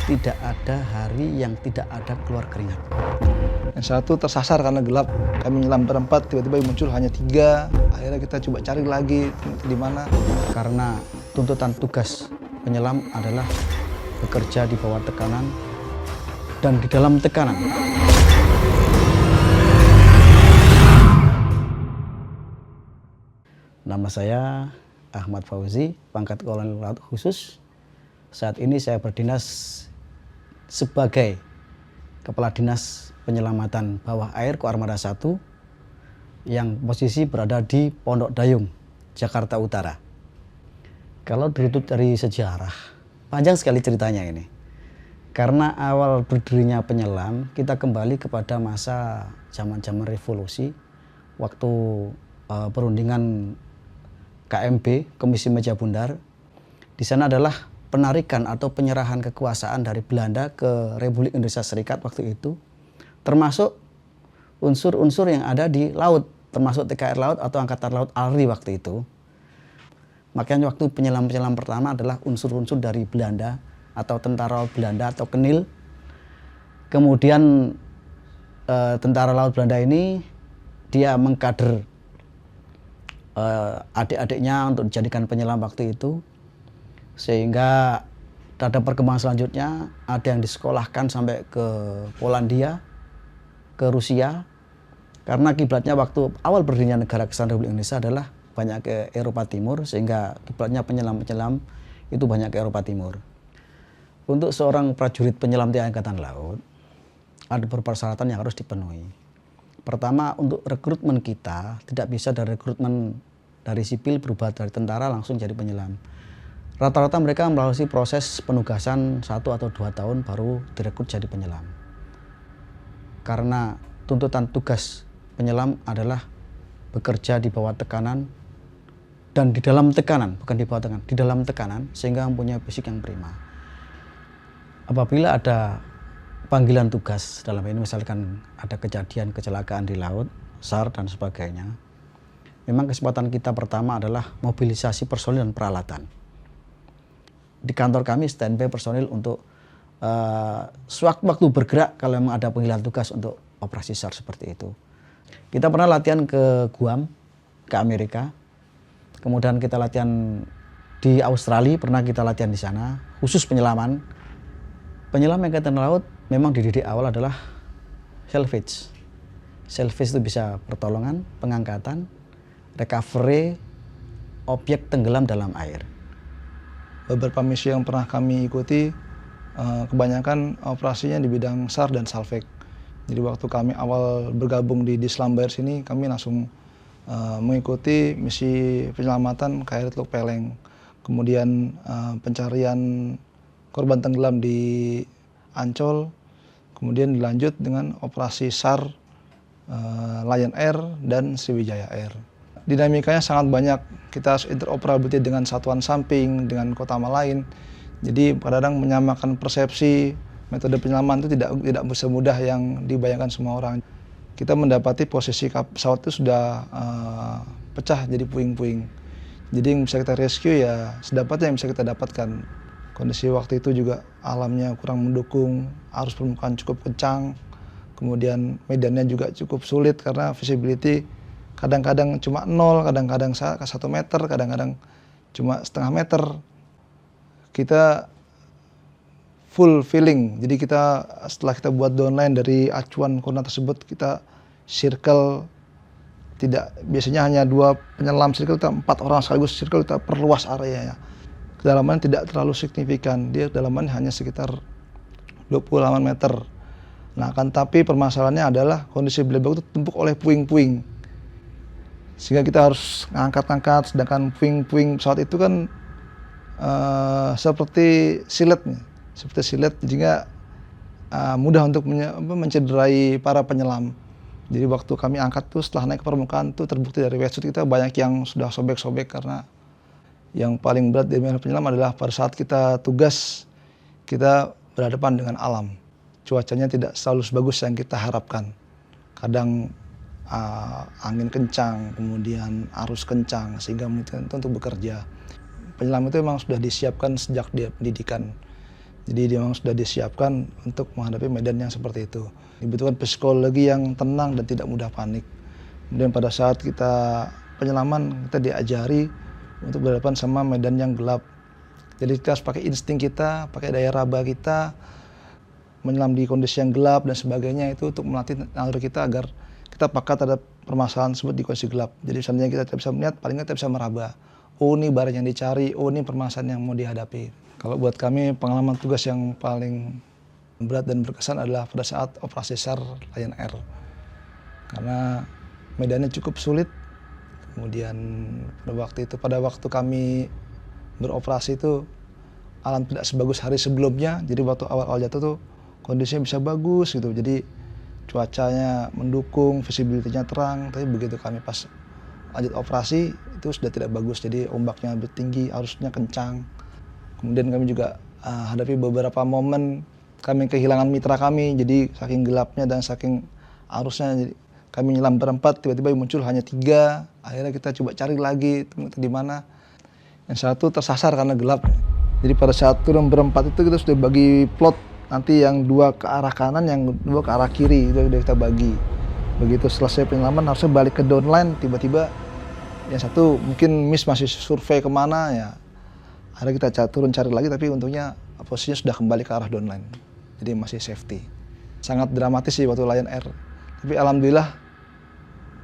Tidak ada hari yang tidak ada keluar keringat. Yang satu tersasar karena gelap, kami nyelam berempat, tiba-tiba muncul hanya 3. Akhirnya kita coba cari lagi di mana. Karena tuntutan tugas penyelam adalah bekerja di bawah tekanan dan di dalam tekanan. Nama saya Ahmad Fauzi, pangkat Kolonel Laut Khusus. Saat ini saya berdinas sebagai Kepala Dinas Penyelamatan Bawah Air Koarmada 1 yang posisi berada di Pondok Dayung, Jakarta Utara. Kalau dirunut dari sejarah, panjang sekali ceritanya ini. Karena awal berdirinya penyelam, kita kembali kepada masa zaman-zaman revolusi, waktu perundingan KMB, Komisi Meja Bundar. Di sana adalah penarikan atau penyerahan kekuasaan dari Belanda ke Republik Indonesia Serikat waktu itu, termasuk unsur-unsur yang ada di laut, termasuk TKR Laut atau Angkatan Laut ALRI waktu itu. Makanya waktu penyelam-penyelam pertama adalah unsur-unsur dari Belanda atau tentara laut Belanda atau KENIL. Kemudian tentara laut Belanda ini dia mengkader adik-adiknya untuk dijadikan penyelam waktu itu. Sehingga ada perkembangan selanjutnya, ada yang disekolahkan sampai ke Polandia, ke Rusia. Karena kiblatnya waktu awal berdirinya negara kesatuan Republik Indonesia adalah banyak ke Eropa Timur, sehingga kiblatnya penyelam-penyelam itu banyak ke Eropa Timur. Untuk seorang prajurit penyelam TNI Angkatan Laut, ada beberapa persyaratan yang harus dipenuhi. Pertama, untuk rekrutmen kita tidak bisa dari rekrutmen dari sipil berubah dari tentara langsung jadi penyelam. Rata-rata mereka melalui proses penugasan 1 atau 2 tahun baru direkrut jadi penyelam. Karena tuntutan tugas penyelam adalah bekerja di bawah tekanan dan di dalam tekanan, bukan di bawah tekanan, di dalam tekanan, sehingga mempunyai fisik yang prima. Apabila ada panggilan tugas, dalam ini misalkan ada kejadian kecelakaan di laut, SAR dan sebagainya, memang kesempatan kita pertama adalah mobilisasi personil dan peralatan. Di kantor kami standby personil untuk sewaktu-waktu bergerak kalau memang ada panggilan tugas untuk operasi SAR seperti itu. Kita pernah latihan ke Guam, ke Amerika. Kemudian kita latihan di Australia, pernah kita latihan di sana, khusus penyelaman. Penyelam Angkatan Laut memang dididik awal adalah salvage. Salvage itu bisa pertolongan, pengangkatan, recovery, objek tenggelam dalam air. Beberapa misi yang pernah kami ikuti, kebanyakan operasinya di bidang SAR dan salvage. Jadi waktu kami awal bergabung di Dislambayar sini, kami langsung mengikuti misi penyelamatan KRI Teluk Peleng. Kemudian pencarian korban tenggelam di Ancol. Kemudian dilanjut dengan operasi SAR, Lion Air, dan Sriwijaya Air. Dinamikanya sangat banyak, kita harus interoperability dengan satuan samping, dengan kota lain. Jadi kadang-kadang menyamakan persepsi, metode penyelaman itu tidak semudah yang dibayangkan semua orang. Kita mendapati posisi pesawat itu sudah pecah jadi puing-puing. Jadi yang bisa kita rescue ya sedapatnya yang bisa kita dapatkan. Kondisi waktu itu juga alamnya kurang mendukung, arus permukaan cukup kencang, kemudian medannya juga cukup sulit karena visibility kadang-kadang cuma 0, kadang-kadang 1 meter, kadang-kadang cuma setengah meter. Kita full feeling, jadi kita setelah kita buat downline dari acuan koordinat tersebut, kita circle, tidak biasanya hanya 2 penyelam circle, kita 4 orang sekaligus circle, kita perluas areanya. Kedalaman tidak terlalu signifikan, dia kedalaman hanya sekitar 28 meter. Nah, tapi permasalahannya adalah kondisi black box itu tumpuk oleh puing-puing. Sehingga kita harus ngangkat-ngangkat, sedangkan puing-puing pesawat itu kan seperti silet, sehingga mudah untuk mencederai para penyelam. Jadi waktu kami angkat tuh setelah naik ke permukaan tuh terbukti dari wetsuit kita banyak yang sudah sobek-sobek, karena yang paling berat dari penyelam adalah pada saat kita tugas kita berhadapan dengan alam. cuacanya tidak selalu sebagus yang kita harapkan. Kadang angin kencang, kemudian arus kencang, sehingga menyulitkan kita untuk bekerja. Penyelam itu memang sudah disiapkan sejak dia pendidikan. Jadi dia memang sudah disiapkan untuk menghadapi medan yang seperti itu. Dibutuhkan psikologi yang tenang dan tidak mudah panik. Kemudian pada saat kita penyelaman, kita diajari untuk berhadapan sama medan yang gelap. Jadi kita harus pakai insting kita, pakai daya raba kita, menyelam di kondisi yang gelap dan sebagainya, itu untuk melatih naluri kita agar kita peka terhadap permasalahan tersebut di kondisi gelap. Jadi misalnya kita tidak bisa melihat, paling nggak kita bisa meraba. Oh, ini barang yang dicari, oh ini permasalahan yang mau dihadapi. Kalau buat kami pengalaman tugas yang paling berat dan berkesan adalah pada saat operasi SAR Lion Air. Karena medannya cukup sulit. Kemudian pada waktu kami beroperasi itu alam tidak sebagus hari sebelumnya. Jadi waktu awal-awal jatuh tuh kondisinya bisa bagus gitu. Jadi cuacanya mendukung, visibility-nya terang. Tapi begitu kami pas lanjut operasi itu sudah tidak bagus. Jadi ombaknya lebih tinggi, arusnya kencang. Kemudian kami juga hadapi beberapa momen kami kehilangan mitra kami. Jadi saking gelapnya dan saking arusnya, jadi kami nyelam berempat, tiba-tiba muncul hanya 3. Akhirnya kita coba cari lagi di mana. Yang satu tersasar karena gelap. Jadi pada saat turun berempat itu kita sudah bagi plot, nanti yang 2 ke arah kanan, yang 2 ke arah kiri, itu sudah kita bagi. Begitu selesai penyelaman harusnya balik ke downline, tiba-tiba yang satu mungkin miss, masih survei kemana ya. Akhirnya kita turun cari lagi, tapi untungnya posisinya sudah kembali ke arah downline. Jadi masih safety. Sangat dramatis sih waktu Lion Air. Tapi alhamdulillah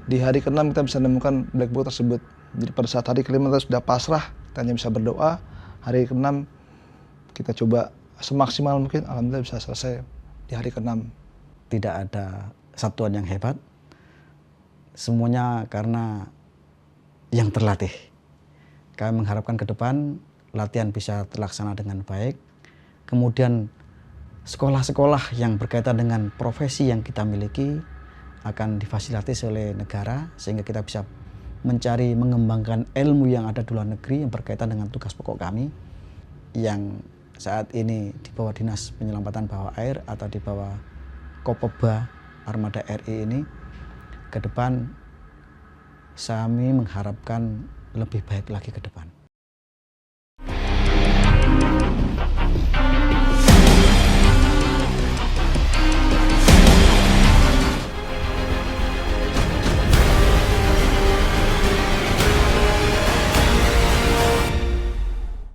di hari ke-6 kita bisa menemukan black box tersebut. Jadi pada saat hari ke-5 kita sudah pasrah, kita hanya bisa berdoa. Hari ke-6 kita coba semaksimal mungkin, alhamdulillah bisa selesai di hari ke-6. Tidak ada satuan yang hebat, semuanya karena yang terlatih. Kami mengharapkan ke depan latihan bisa terlaksana dengan baik. Kemudian sekolah-sekolah yang berkaitan dengan profesi yang kita miliki akan difasilitasi oleh negara, sehingga kita bisa mencari, mengembangkan ilmu yang ada di luar negeri yang berkaitan dengan tugas pokok kami yang saat ini di bawah Dinas Penyelamatan Bawah Air atau di bawah Kopeba Armada RI ini. Ke depan kami mengharapkan lebih baik lagi ke depan.